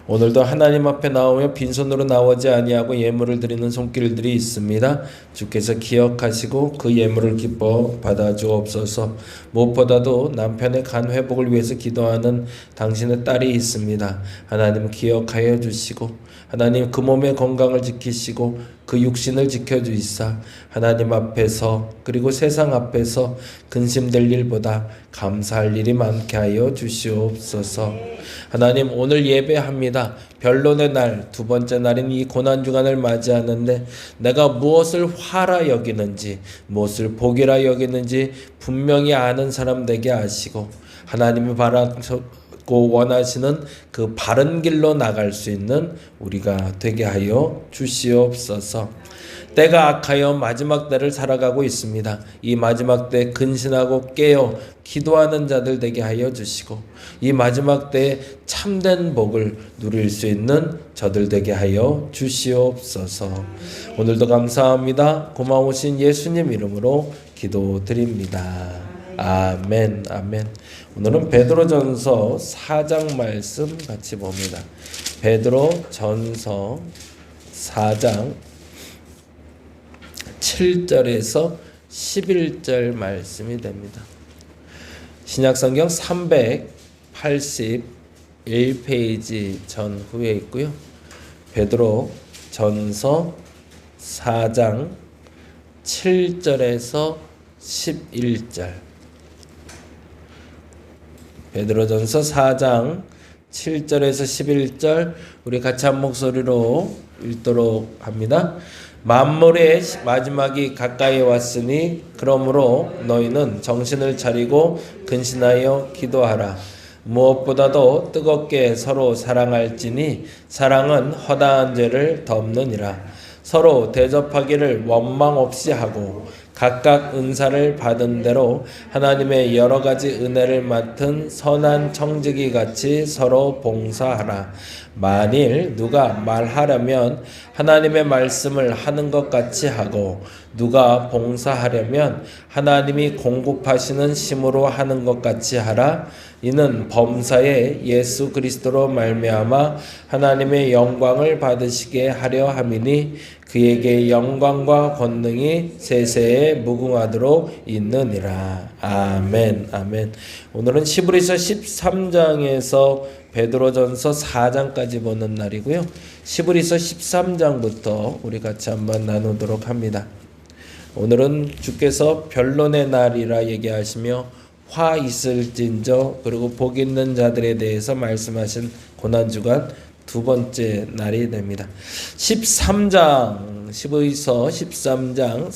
오늘도 하나님 앞에 나오며 빈손으로 나오지 아니하고 예물을 드리는 손길들이 있습니다. 주께서 기억하시고 그 예물을 기뻐 받아주옵소서. 무엇보다도 남편의 간 회복을 위해서 기도하는 당신의 딸이 있습니다. 하나님 기억하여 주시고 하나님 그 몸의 건강을 지키시고 그 육신을 지켜주시사 하나님 앞에서 그리고 세상 앞에서 근심될 일보다 감사할 일이 많게 하여 주시옵소서. 하나님 오늘 예배합니다. 변론의 날, 두 번째 날인 이 고난주간을 맞이하는데 내가 무엇을 화라 여기는지 무엇을 복이라 여기는지 분명히 아는 사람 되게 하시고 하나님이 바라고 원하시는 그 바른 길로 나갈 수 있는 우리가 되게 하여 주시옵소서. 때가 악하여 마지막 때를 살아가고 있습니다. 이 마지막 때 근신하고 깨어 기도하는 자들 되게 하여 주시고 이 마지막 때에 참된 복을 누릴 수 있는 저들 되게 하여 주시옵소서. 오늘도 감사합니다. 고마우신 예수님 이름으로 기도드립니다. 아멘. 아멘. 오늘은 베드로전서 4장 말씀 같이 봅니다. 베드로전서 4장 7절에서 11절 말씀이 됩니다. 신약성경 381페이지 전후에 있고요. 베드로전서 4장 7절에서 11절. 베드로전서 4장 7절에서 11절 우리 같이 한 목소리로 읽도록 합니다. 만물의 마지막이 가까이 왔으니 그러므로 너희는 정신을 차리고 근신하여 기도하라. 무엇보다도 뜨겁게 서로 사랑할지니 사랑은 허다한 죄를 덮느니라. 서로 대접하기를 원망 없이 하고 각각 은사를 받은 대로 하나님의 여러 가지 은혜를 맡은 선한 청지기 같이 서로 봉사하라. 만일 누가 말하려면 하나님의 말씀을 하는 것 같이 하고 누가 봉사하려면 하나님이 공급하시는 힘으로 하는 것 같이 하라. 이는 범사에 예수 그리스도로 말미암아 하나님의 영광을 받으시게 하려 함이니 그에게 영광과 권능이 세세에 무궁하도록 있느니라. 아멘. 아멘. 오늘은 히브리서 13장에서 베드로전서 4장까지 보는 날이고요. 히브리서 13장부터 우리 같이 한번 나누도록 합니다. 오늘은 주께서 변론의 날이라 얘기하시며 화 있을진저 그리고 복 있는 자들에 대해서 말씀하신 고난주간 두 번째 날이 됩니다. 13장 히브리서 13장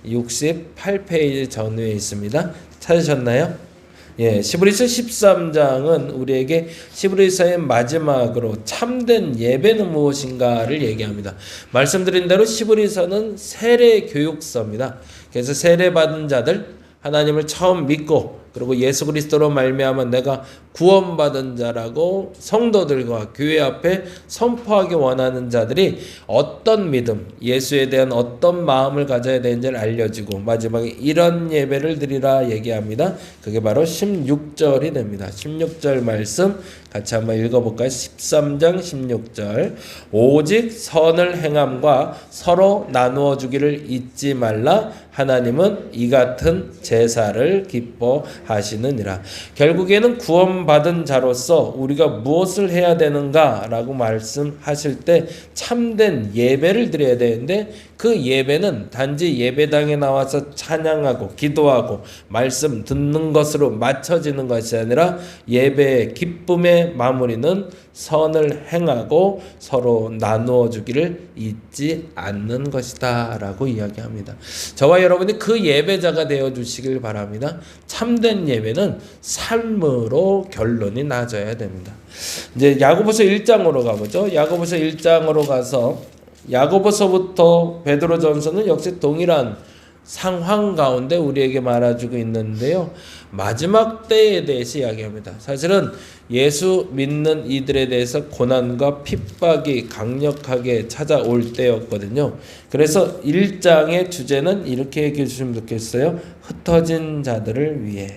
368페이지 전후에 있습니다. 찾으셨나요? 예, 히브리서 13장은 우리에게 히브리서의 마지막으로 참된 예배는 무엇인가를 얘기합니다. 말씀드린 대로 히브리서는 세례 교육서입니다. 그래서 세례받은 자들 하나님을 처음 믿고 그리고 예수 그리스도로 말미암아 내가 구원받은 자라고 성도들과 교회 앞에 선포하기 원하는 자들이 어떤 믿음, 예수에 대한 어떤 마음을 가져야 되는지를 알려주고 마지막에 이런 예배를 드리라 얘기합니다. 그게 바로 16절이 됩니다. 16절 말씀 같이 한번 읽어볼까요? 13장 16절 오직 선을 행함과 서로 나누어 주기를 잊지 말라. 하나님은 이 같은 제사를 기뻐하시느니라. 결국에는 구원받은 자로서 우리가 무엇을 해야 되는가라고 말씀하실 때 참된 예배를 드려야 되는데 그 예배는 단지 예배당에 나와서 찬양하고 기도하고 말씀 듣는 것으로 맞춰지는 것이 아니라 예배의 기쁨의 마무리는 선을 행하고 서로 나누어 주기를 잊지 않는 것이다 라고 이야기합니다. 저와 여러분이 그 예배자가 되어 주시길 바랍니다. 참된 예배는 삶으로 결론이 나져야 됩니다. 이제 야고보서 1장으로 가보죠. 야고보서 1장으로 가서 야고보서부터 베드로전서는 역시 동일한 상황 가운데 우리에게 말해주고 있는데요. 마지막 때에 대해서 이야기합니다. 사실은 예수 믿는 이들에 대해서 고난과 핍박이 강력하게 찾아올 때였거든요. 그래서 1장의 주제는 이렇게 얘기해 주시면 좋겠어요. 흩어진 자들을 위해.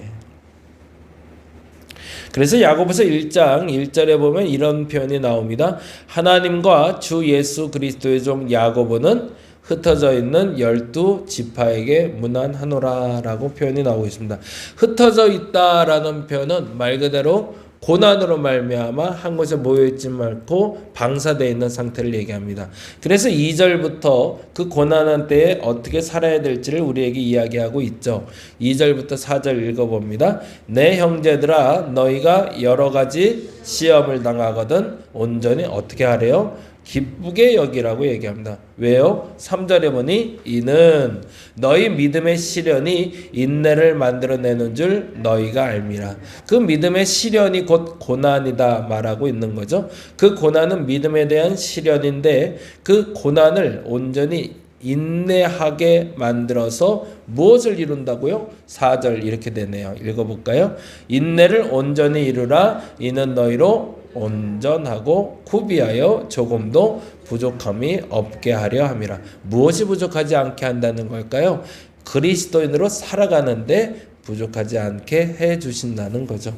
그래서 야고보서 1장 1절에 보면 이런 표현이 나옵니다. 하나님과 주 예수 그리스도의 종 야고보는 흩어져 있는 12지파에게 문안하노라 라고 표현이 나오고 있습니다. 흩어져 있다라는 표현은 말 그대로 고난으로 말미암아 한 곳에 모여있지 말고 방사되어 있는 상태를 얘기합니다. 그래서 2절부터 그 고난한 때에 어떻게 살아야 될지를 우리에게 이야기하고 있죠. 2절부터 4절 읽어봅니다. 내 형제들아 너희가 여러 가지 시험을 당하거든 온전히 어떻게 하래요? 기쁘게 여기라고 얘기합니다. 왜요? 3절에 보니 이는 너희 믿음의 시련이 인내를 만들어내는 줄 너희가 알미라. 그 믿음의 시련이 곧 고난이다 말하고 있는 거죠. 그 고난은 믿음에 대한 시련인데 그 고난을 온전히 인내하게 만들어서 무엇을 이룬다고요? 4절 이렇게 되네요. 읽어볼까요? 인내를 온전히 이루라. 이는 너희로 온전하고 구비하여 조금도 부족함이 없게 하려 함이라. 무엇이 부족하지 않게 한다는 걸까요? 그리스도인으로 살아가는데 부족하지 않게 해 주신다는 거죠.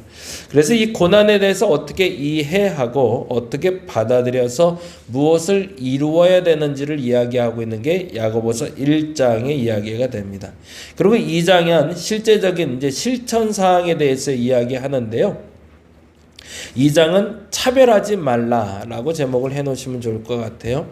그래서 이 고난에 대해서 어떻게 이해하고 어떻게 받아들여서 무엇을 이루어야 되는지를 이야기하고 있는 게 야고보서 1장의 이야기가 됩니다. 그리고 2장은 실제적인 이제 실천 사항에 대해서 이야기하는데요. 2장은 차별하지 말라라고 제목을 해놓으시면 좋을 것 같아요.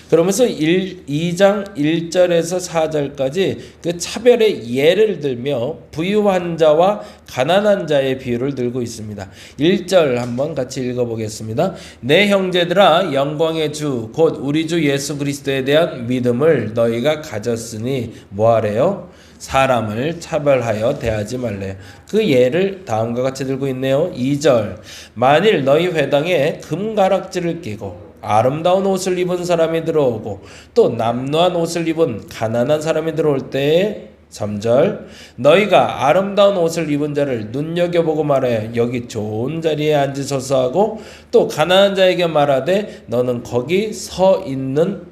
그러면서 2장 1절에서 4절까지 그 차별의 예를 들며 부유한 자와 가난한 자의 비유를 들고 있습니다. 1절 한번 같이 읽어보겠습니다. 내 형제들아 영광의 주 곧 우리 주 예수 그리스도에 대한 믿음을 너희가 가졌으니 뭐하래요? 사람을 차별하여 대하지 말래. 그 예를 다음과 같이 들고 있네요. 2절 만일 너희 회당에 금가락지를 끼고 아름다운 옷을 입은 사람이 들어오고 또 남루한 옷을 입은 가난한 사람이 들어올 때에 3절 너희가 아름다운 옷을 입은 자를 눈여겨보고 말해 여기 좋은 자리에 앉으소서 하고 또 가난한 자에게 말하되 너는 거기 서 있는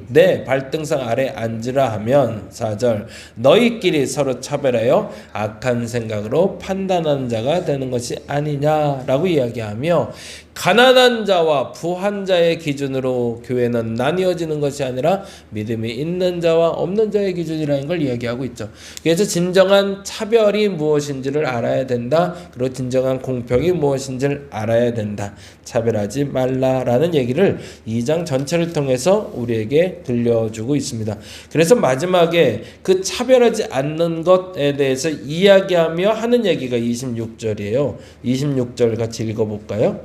내 발등상 아래 앉으라 하면 4절 너희끼리 서로 차별하여 악한 생각으로 판단하는 자가 되는 것이 아니냐라고 이야기하며 가난한 자와 부한 자의 기준으로 교회는 나뉘어지는 것이 아니라 믿음이 있는 자와 없는 자의 기준이라는 걸 이야기하고 있죠. 그래서 진정한 차별이 무엇인지를 알아야 된다. 그리고 진정한 공평이 무엇인지를 알아야 된다. 차별하지 말라라는 얘기를 2장 전체를 통해서 우리에게 들려주고 있습니다. 그래서 마지막에 그 차별하지 않는 것에 대해서 이야기하며 하는 얘기가 26절이에요. 26절 같이 읽어볼까요?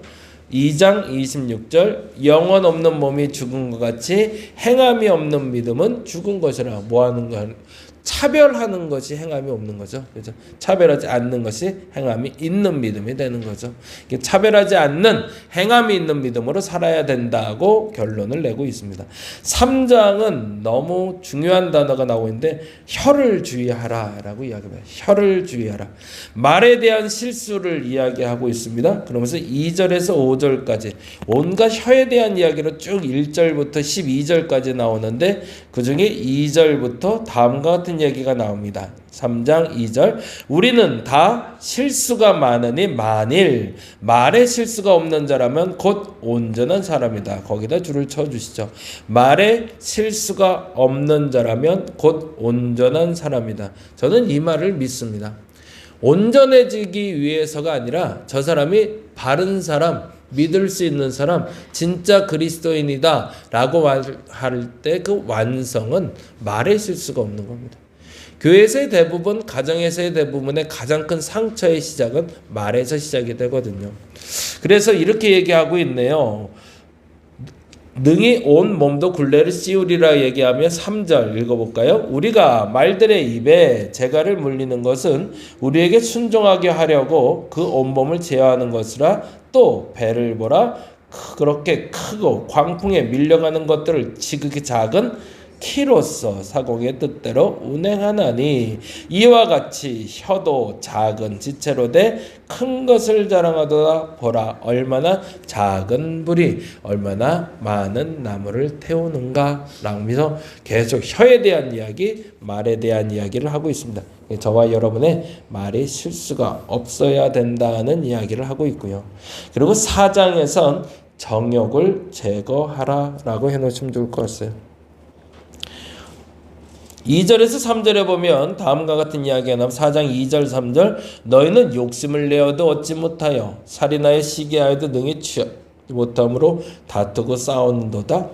2장 26절 영혼 없는 몸이 죽은 것 같이 행함이 없는 믿음은 죽은 것이라. 뭐하는 거 차별하는 것이 행함이 없는 거죠. 그죠? 차별하지 않는 것이 행함이 있는 믿음이 되는 거죠. 차별하지 않는 행함이 있는 믿음으로 살아야 된다고 결론을 내고 있습니다. 3장은 너무 중요한 단어가 나오고 있는데 혀를 주의하라라고 이야기합니다. 혀를 주의하라. 말에 대한 실수를 이야기하고 있습니다. 그러면서 2절에서 5절까지 온갖 혀에 대한 이야기로 쭉 1절부터 12절까지 나오는데 그중에 2절부터 다음과 같은 얘기가 나옵니다. 3장 2절 우리는 다 실수가 많으니 만일 말에 실수가 없는 자라면 곧 온전한 사람이다. 거기다 줄을 쳐주시죠. 말에 실수가 없는 자라면 곧 온전한 사람이다. 저는 이 말을 믿습니다. 온전해지기 위해서가 아니라 저 사람이 바른 사람, 믿을 수 있는 사람, 진짜 그리스도인이다 라고 할 때 그 완성은 말에 실수가 없는 겁니다. 교회에서의 대부분, 가정에서의 대부분의 가장 큰 상처의 시작은 말에서 시작이 되거든요. 그래서 이렇게 얘기하고 있네요. 능히 온 몸도 굴레를 씌우리라 얘기하며 3절 읽어볼까요? 우리가 말들의 입에 재갈을 물리는 것은 우리에게 순종하게 하려고 그 온몸을 제어하는 것이라. 또 배를 보라. 그렇게 크고 광풍에 밀려가는 것들을 지극히 작은 키로서 사공의 뜻대로 운행하나니 이와 같이 혀도 작은 지체로 돼 큰 것을 자랑하도다. 보라 얼마나 작은 불이 얼마나 많은 나무를 태우는가 라면서 계속 혀에 대한 이야기, 말에 대한 이야기를 하고 있습니다. 저와 여러분의 말이 실수가 없어야 된다는 이야기를 하고 있고요. 그리고 4장에선 정욕을 제거하라라고 해놓으시면 좋을 것 같아요. 2절에서 3절에 보면 다음과 같은 이야기가 나옵니다. 4장 2절 3절 너희는 욕심을 내어도 얻지 못하여 살인하여 시기하여도 능히 취하지 못함으로 다투고 싸우는도다.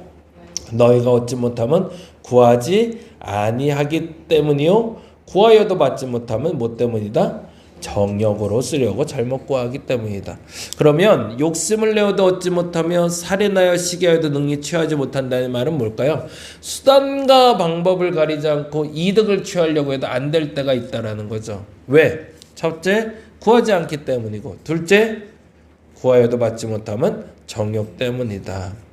너희가 얻지 못하면 구하지 아니하기 때문이요 구하여도 받지 못하면 뭐 때문이다? 정욕으로 쓰려고 잘못 구하기 때문이다. 그러면 욕심을 내어도 얻지 못하며 살인하여 시기하여도 능히 취하지 못한다는 말은 뭘까요? 수단과 방법을 가리지 않고 이득을 취하려고 해도 안 될 때가 있다라는 거죠. 왜? 첫째, 구하지 않기 때문이고, 둘째, 구하여도 받지 못하면 정욕 때문이다.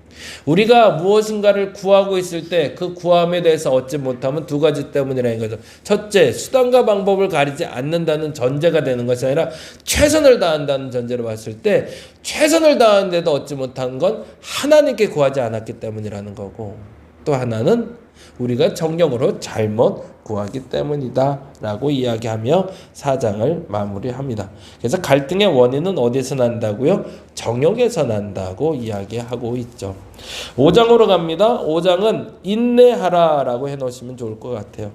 우리가 무엇인가를 구하고 있을 때 그 구함에 대해서 얻지 못하면 두 가지 때문이라는 거죠. 첫째, 수단과 방법을 가리지 않는다는 전제가 되는 것이 아니라 최선을 다한다는 전제로 봤을 때 최선을 다하는데도 얻지 못한 건 하나님께 구하지 않았기 때문이라는 거고, 또 하나는 우리가 정령으로 잘못 구하기 때문이다 라고 이야기하며 4장을 마무리합니다. 그래서 갈등의 원인은 어디서 난다고요? 정욕에서 난다고 이야기하고 있죠. 5장으로 갑니다. 5장은 인내하라 라고 해놓으시면 좋을 것 같아요.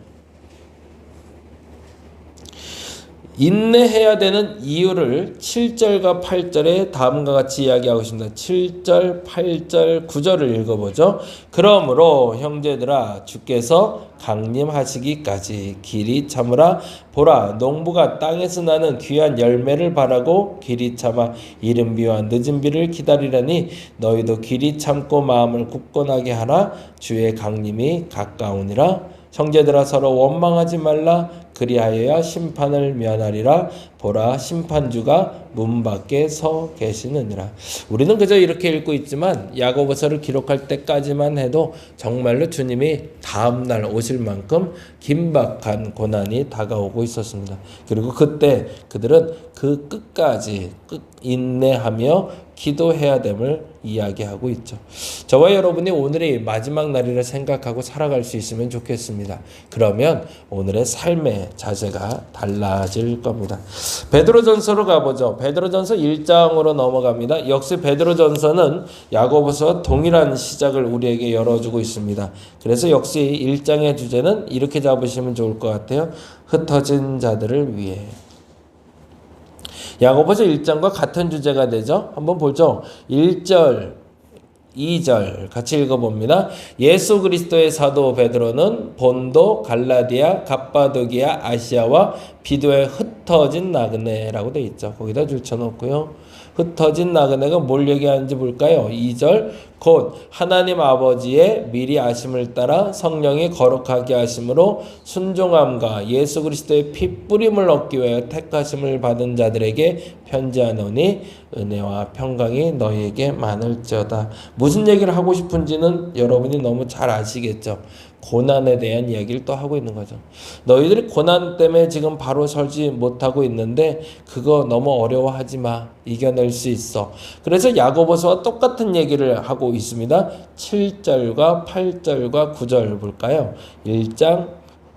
인내해야 되는 이유를 7절과 8절에 다음과 같이 이야기하고 있습니다. 7절, 8절, 9절을 읽어보죠. 그러므로 형제들아 주께서 강림하시기까지 길이 참으라. 보라 농부가 땅에서 나는 귀한 열매를 바라고 길이 참아 이른 비와 늦은 비를 기다리라니 너희도 길이 참고 마음을 굳건하게 하라. 주의 강림이 가까우니라. 형제들아 서로 원망하지 말라. 그리하여야 심판을 면하리라. 보라 심판주가 문 밖에 서 계시느니라. 우리는 그저 이렇게 읽고 있지만 야고보서를 기록할 때까지만 해도 정말로 주님이 다음날 오실 만큼 긴박한 고난이 다가오고 있었습니다. 그리고 그때 그들은 그 끝까지 인내하며 기도해야 됨을 이야기하고 있죠. 저와 여러분이 오늘이 마지막 날이라 생각하고 살아갈 수 있으면 좋겠습니다. 그러면 오늘의 삶의 자세가 달라질 겁니다. 베드로전서로 가보죠. 베드로전서 1장으로 넘어갑니다. 역시 베드로전서는 야고보서와 동일한 시작을 우리에게 열어주고 있습니다. 그래서 역시 1장의 주제는 이렇게 잡으시면 좋을 것 같아요. 흩어진 자들을 위해. 야고보서 1장과 같은 주제가 되죠. 한번 보죠. 1절, 2절 같이 읽어봅니다. 예수 그리스도의 사도 베드로는 본도, 갈라디아, 갑바도기아, 아시아와 비두에 흩어진 나그네라고 되어 있죠. 거기다 줄쳐놓고요. 흩어진 나그네가 뭘 얘기하는지 볼까요? 2절 곧 하나님 아버지의 미리 아심을 따라 성령이 거룩하게 하심으로 순종함과 예수 그리스도의 피 뿌림을 얻기 위하여 택하심을 받은 자들에게 편지하노니 은혜와 평강이 너희에게 많을지어다. 무슨 얘기를 하고 싶은지는 여러분이 너무 잘 아시겠죠. 고난에 대한 이야기를 또 하고 있는 거죠. 너희들이 고난 때문에 지금 바로 서지 못하고 있는데 그거 너무 어려워하지 마. 이겨낼 수 있어. 그래서 야고보서와 똑같은 얘기를 하고 있습니다. 7절과 8절과 9절 볼까요? 1장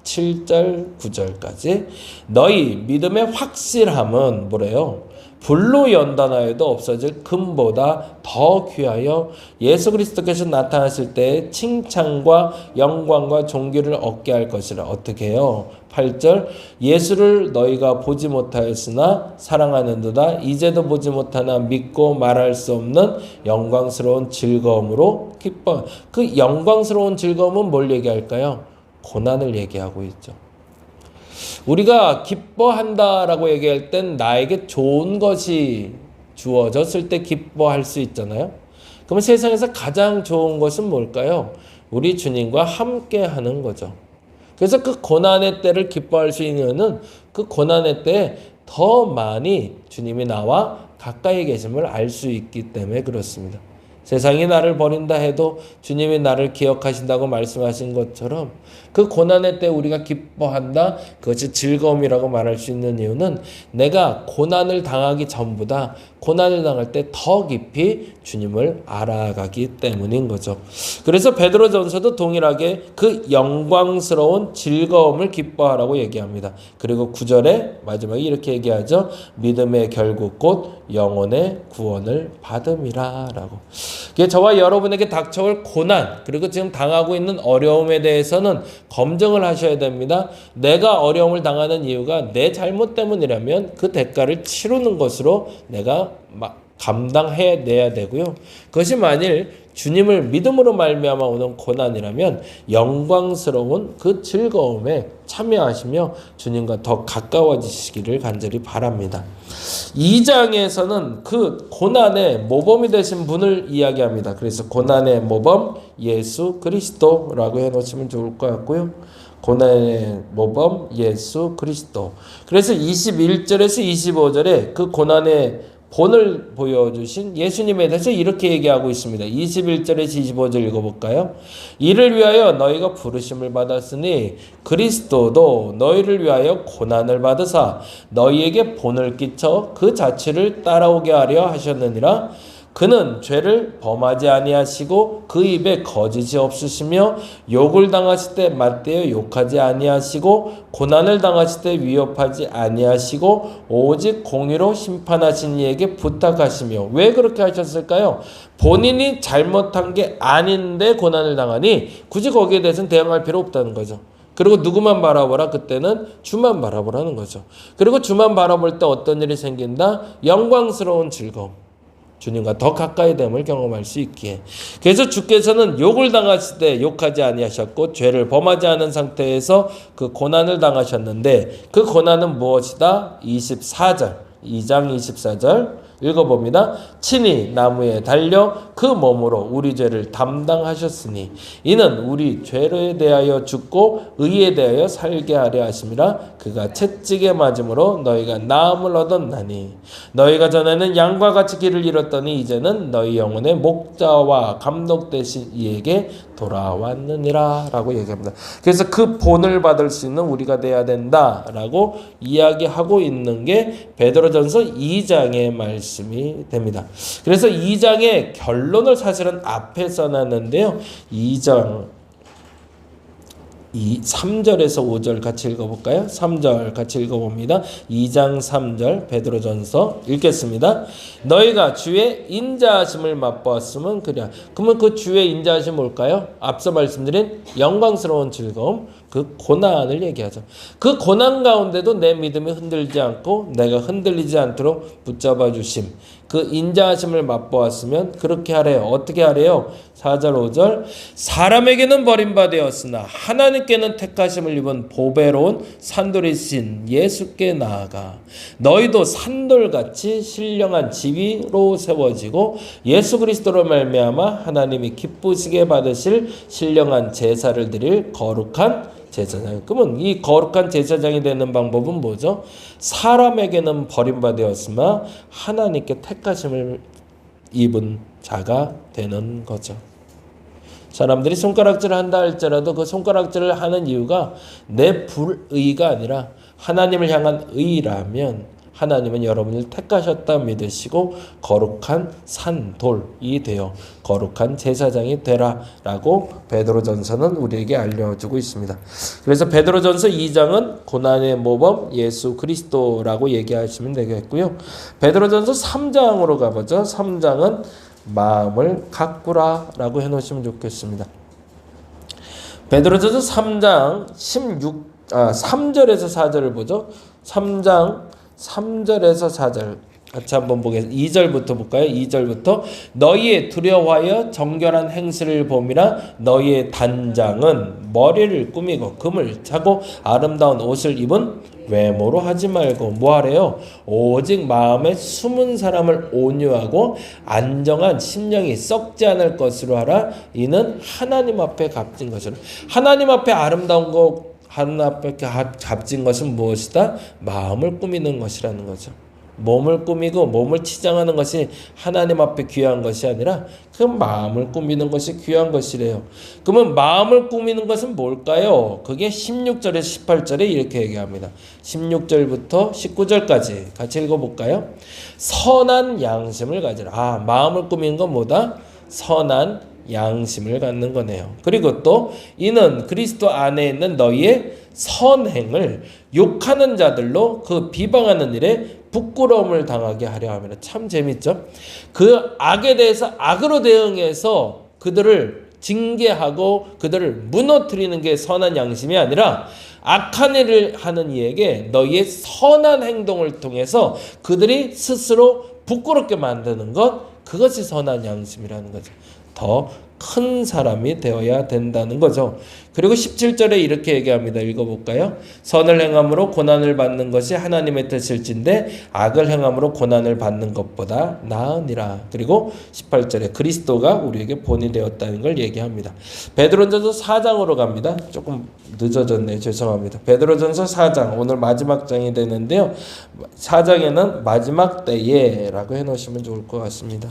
7절 9절까지 너희 믿음의 확실함은 뭐래요? 불로 연단하여도 없어질 금보다 더 귀하여 예수 그리스도께서 나타났을 때 칭찬과 영광과 존귀를 얻게 할 것이라. 어떻게 해요? 8절 예수를 너희가 보지 못하였으나 사랑하는도다. 이제도 보지 못하나 믿고 말할 수 없는 영광스러운 즐거움으로 기뻐. 그 영광스러운 즐거움은 뭘 얘기할까요? 고난을 얘기하고 있죠. 우리가 기뻐한다라고 얘기할 땐 나에게 좋은 것이 주어졌을 때 기뻐할 수 있잖아요. 그러면 세상에서 가장 좋은 것은 뭘까요? 우리 주님과 함께 하는 거죠. 그래서 그 고난의 때를 기뻐할 수 있는 이유는 그 고난의 때에 더 많이 주님이 나와 가까이 계심을 알 수 있기 때문에 그렇습니다. 세상이 나를 버린다 해도 주님이 나를 기억하신다고 말씀하신 것처럼 그 고난의 때 우리가 기뻐한다. 그것이 즐거움이라고 말할 수 있는 이유는 내가 고난을 당하기 전보다 고난을 당할 때 더 깊이 주님을 알아가기 때문인 거죠. 그래서 베드로전서도 동일하게 그 영광스러운 즐거움을 기뻐하라고 얘기합니다. 그리고 9절에 마지막에 이렇게 얘기하죠. 믿음의 결국 곧 영혼의 구원을 받음이라 라고. 저와 여러분에게 닥쳐올 고난 그리고 지금 당하고 있는 어려움에 대해서는 검증을 하셔야 됩니다. 내가 어려움을 당하는 이유가 내 잘못 때문이라면 그 대가를 치르는 것으로 내가 감당해내야 되고요. 그것이 만일 주님을 믿음으로 말미암아 오는 고난이라면 영광스러운 그 즐거움에 참여하시며 주님과 더 가까워지시기를 간절히 바랍니다. 2장에서는 그 고난의 모범이 되신 분을 이야기합니다. 그래서 고난의 모범 예수 그리스도라고 해놓으시면 좋을 것 같고요. 고난의 모범 예수 그리스도. 그래서 21절에서 25절에 그 고난의 본을 보여주신 예수님에 대해서 이렇게 얘기하고 있습니다. 21절에서 25절 읽어볼까요? 이를 위하여 너희가 부르심을 받았으니 그리스도도 너희를 위하여 고난을 받으사 너희에게 본을 끼쳐 그 자취를 따라오게 하려 하셨느니라. 그는 죄를 범하지 아니하시고 그 입에 거짓이 없으시며 욕을 당하실 때 맞대어 욕하지 아니하시고 고난을 당하실 때 위협하지 아니하시고 오직 공의로 심판하신 이에게 부탁하시며. 왜 그렇게 하셨을까요? 본인이 잘못한 게 아닌데 고난을 당하니 굳이 거기에 대해서는 대응할 필요 없다는 거죠. 그리고 누구만 바라보라? 그때는 주만 바라보라는 거죠. 그리고 주만 바라볼 때 어떤 일이 생긴다? 영광스러운 즐거움. 주님과 더 가까이 됨을 경험할 수 있기에. 그래서 주께서는 욕을 당하실 때 욕하지 아니하셨고 죄를 범하지 않은 상태에서 그 고난을 당하셨는데 그 고난은 무엇이다? 24절 2장 24절 읽어봅니다. 친히 나무에 달려 그 몸으로 우리 죄를 담당하셨으니 이는 우리 죄에 대하여 죽고 의에 대하여 살게 하려 하심이라. 그가 채찍에 맞음으로 너희가 나음을 얻었나니 너희가 전에는 양과 같이 길을 잃었더니 이제는 너희 영혼의 목자와 감독 되신 이에게 돌아왔느니라 라고 얘기합니다. 그래서 그 본을 받을 수 있는 우리가 돼야 된다라고 이야기하고 있는 게 베드로전서 2장의 말씀이 됩니다. 그래서 2장의 결론을 사실은 앞에 써놨는데요. 2장 3절에서 5절 같이 읽어볼까요? 3절 같이 읽어봅니다. 2장 3절 베드로전서 읽겠습니다. 너희가 주의 인자하심을 맛보았으면 그랴. 그러면 그 주의 인자하심 뭘까요? 앞서 말씀드린 영광스러운 즐거움, 그 고난을 얘기하죠. 그 고난 가운데도 내 믿음이 흔들지 않고 내가 흔들리지 않도록 붙잡아 주심, 그 인자하심을 맛보았으면 그렇게 하래요. 어떻게 하래요? 4절 5절 사람에게는 버림받았으나 하나님께는 택하심을 입은 보배로운 산돌이신 예수께 나아가 너희도 산돌같이 신령한 지위로 세워지고 예수 그리스도로 말미암아 하나님이 기쁘시게 받으실 신령한 제사를 드릴 거룩한 제사장. 그러면 이 거룩한 제사장이 되는 방법은 뭐죠? 사람에게는 버림받았으나 하나님께 택하심을 입은 자가 되는 거죠. 사람들이 손가락질을 한다 할지라도 그 손가락질을 하는 이유가 내 불의가 아니라 하나님을 향한 의라면 하나님은 여러분을 택하셨다 믿으시고 거룩한 산돌이 되어 거룩한 제사장이 되라라고 베드로전서는 우리에게 알려주고 있습니다. 그래서 베드로전서 2장은 고난의 모범 예수 그리스도라고 얘기하시면 되겠고요. 베드로전서 3장으로 가보죠. 3장은 마음을 가꾸라라고 해놓으시면 좋겠습니다. 베드로전서 3장 3절에서 4절을 보죠. 3장 3절에서 4절 같이 한번 보겠습니다. 2절부터 볼까요? 2절부터 너희의 두려워하여 정결한 행실을 봄이라. 너희의 단장은 머리를 꾸미고 금을 차고 아름다운 옷을 입은 외모로 하지 말고 뭐하래요? 오직 마음에 숨은 사람을 온유하고 안정한 심령이 썩지 않을 것으로 하라. 이는 하나님 앞에 값진 것이라. 하나님 앞에 아름다운 것 하나님 앞에 값진 것은 무엇이다? 마음을 꾸미는 것이라는 거죠. 몸을 꾸미고 몸을 치장하는 것이 하나님 앞에 귀한 것이 아니라 그 마음을 꾸미는 것이 귀한 것이래요. 그러면 마음을 꾸미는 것은 뭘까요? 그게 16절에서 18절에 이렇게 얘기합니다. 16절부터 19절까지 같이 읽어볼까요? 선한 양심을 가지라. 마음을 꾸미는 건 뭐다? 선한 양심을 갖는 거네요. 그리고 또 이는 그리스도 안에 있는 너희의 선행을 욕하는 자들로 그 비방하는 일에 부끄러움을 당하게 하려 합니다. 참 재밌죠? 그 악에 대해서 악으로 대응해서 그들을 징계하고 그들을 무너뜨리는 게 선한 양심이 아니라 악한 일을 하는 이에게 너희의 선한 행동을 통해서 그들이 스스로 부끄럽게 만드는 것, 그것이 선한 양심이라는 거죠. 더 큰 사람이 되어야 된다는 거죠. 그리고 17절에 이렇게 얘기합니다. 읽어볼까요? 선을 행함으로 고난을 받는 것이 하나님의 뜻일진데 악을 행함으로 고난을 받는 것보다 나으니라. 그리고 18절에 그리스도가 우리에게 본이 되었다는 걸 얘기합니다. 베드로전서 4장으로 갑니다. 조금 늦어졌네요. 죄송합니다. 베드로전서 4장, 오늘 마지막 장이 되는데요. 4장에는 마지막 때에라고 해놓으시면 좋을 것 같습니다.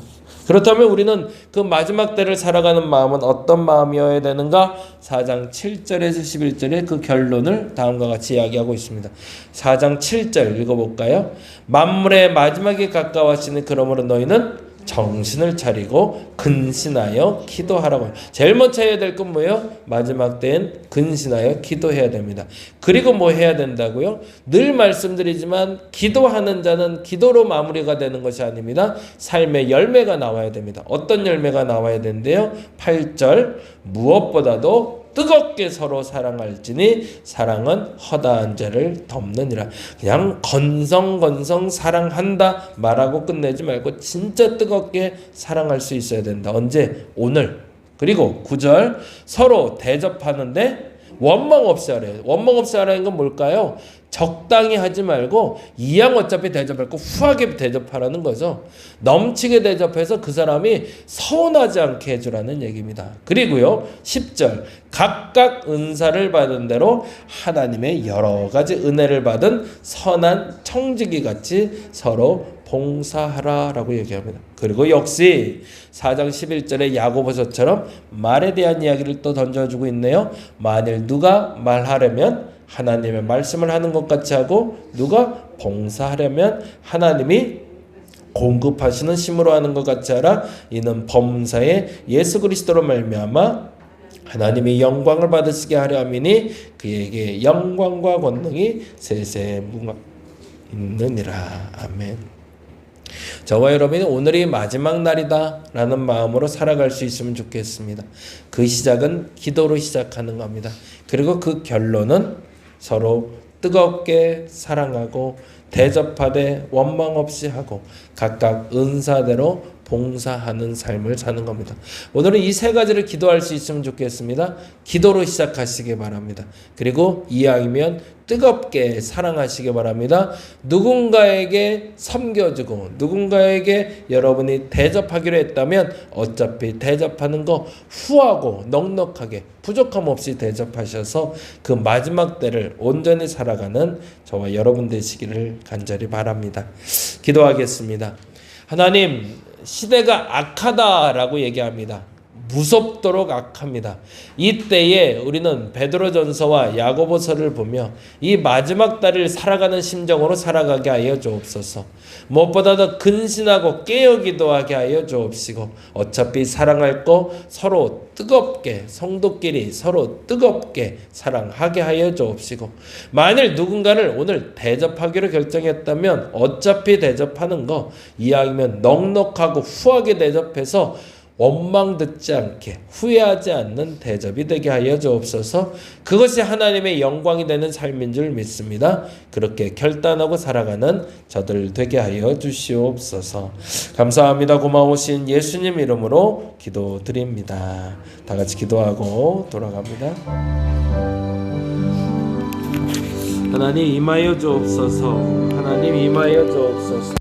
그렇다면 우리는 그 마지막 때를 살아가는 마음은 어떤 마음이어야 되는가? 4장 7절에서 11절의 그 결론을 다음과 같이 이야기하고 있습니다. 4장 7절 읽어볼까요? 만물의 마지막이 가까워지니 그러므로 너희는 정신을 차리고 근신하여 기도하라고. 제일 먼저 해야 될 건 뭐예요? 마지막 때엔 근신하여 기도해야 됩니다. 그리고 뭐 해야 된다고요? 늘 말씀드리지만 기도하는 자는 기도로 마무리가 되는 것이 아닙니다. 삶의 열매가 나와야 됩니다. 어떤 열매가 나와야 되는데요? 8절 무엇보다도 뜨겁게 서로 사랑할지니 사랑은 허다한 죄를 덮느니라. 그냥 건성건성 사랑한다 말하고 끝내지 말고 진짜 뜨겁게 사랑할 수 있어야 된다. 언제? 오늘. 그리고 9절 서로 대접하는데 원망 없이 하래요. 원망 없이 하라는 건 뭘까요? 적당히 하지 말고 이왕 어차피 대접할 거 후하게 대접하라는 거죠. 넘치게 대접해서 그 사람이 서운하지 않게 해주라는 얘기입니다. 그리고요 10절 각각 은사를 받은 대로 하나님의 여러 가지 은혜를 받은 선한 청지기 같이 서로 봉사하라 라고 얘기합니다. 그리고 역시 4장 11절에 야고보서처럼 말에 대한 이야기를 또 던져주고 있네요. 만일 누가 말하려면 하나님의 말씀을 하는 것 같이 하고 누가 봉사하려면 하나님이 공급하시는 힘으로 하는 것 같이 하라. 이는 범사에 예수 그리스도로 말미암아 하나님이 영광을 받으시게 하려 함이니 그에게 영광과 권능이 세세 있느니라. 아멘. 저와 여러분이 오늘이 마지막 날이다 라는 마음으로 살아갈 수 있으면 좋겠습니다. 그 시작은 기도로 시작하는 겁니다. 그리고 그 결론은 서로 뜨겁게 사랑하고 대접하되 원망 없이 하고 각각 은사대로 봉사하는 삶을 사는 겁니다. 오늘은 이 세 가지를 기도할 수 있으면 좋겠습니다. 기도로 시작하시기 바랍니다. 그리고 이왕이면 뜨겁게 사랑하시기 바랍니다. 누군가에게 섬겨주고 누군가에게 여러분이 대접하기로 했다면 어차피 대접하는 거 후하고 넉넉하게 부족함 없이 대접하셔서 그 마지막 때를 온전히 살아가는 저와 여러분 되시기를 간절히 바랍니다. 기도하겠습니다. 하나님, 시대가 악하다라고 얘기합니다. 무섭도록 악합니다. 이때에 우리는 베드로전서와 야고보서를 보며 이 마지막 달을 살아가는 심정으로 살아가게 하여 주옵소서. 무엇보다도 근신하고 깨어 기도하게 하여 주옵시고 어차피 사랑할 거 서로 뜨겁게 성도끼리 서로 뜨겁게 사랑하게 하여 주옵시고 만일 누군가를 오늘 대접하기로 결정했다면 어차피 대접하는 거 이왕이면 넉넉하고 후하게 대접해서 원망 듣지 않게 후회하지 않는 대접이 되게 하여 주옵소서. 그것이 하나님의 영광이 되는 삶인 줄 믿습니다. 그렇게 결단하고 살아가는 저들 되게 하여 주시옵소서. 감사합니다. 고마우신 예수님 이름으로 기도드립니다. 다 같이 기도하고 돌아갑니다. 하나님 임하여 주옵소서. 하나님 임하여 주옵소서.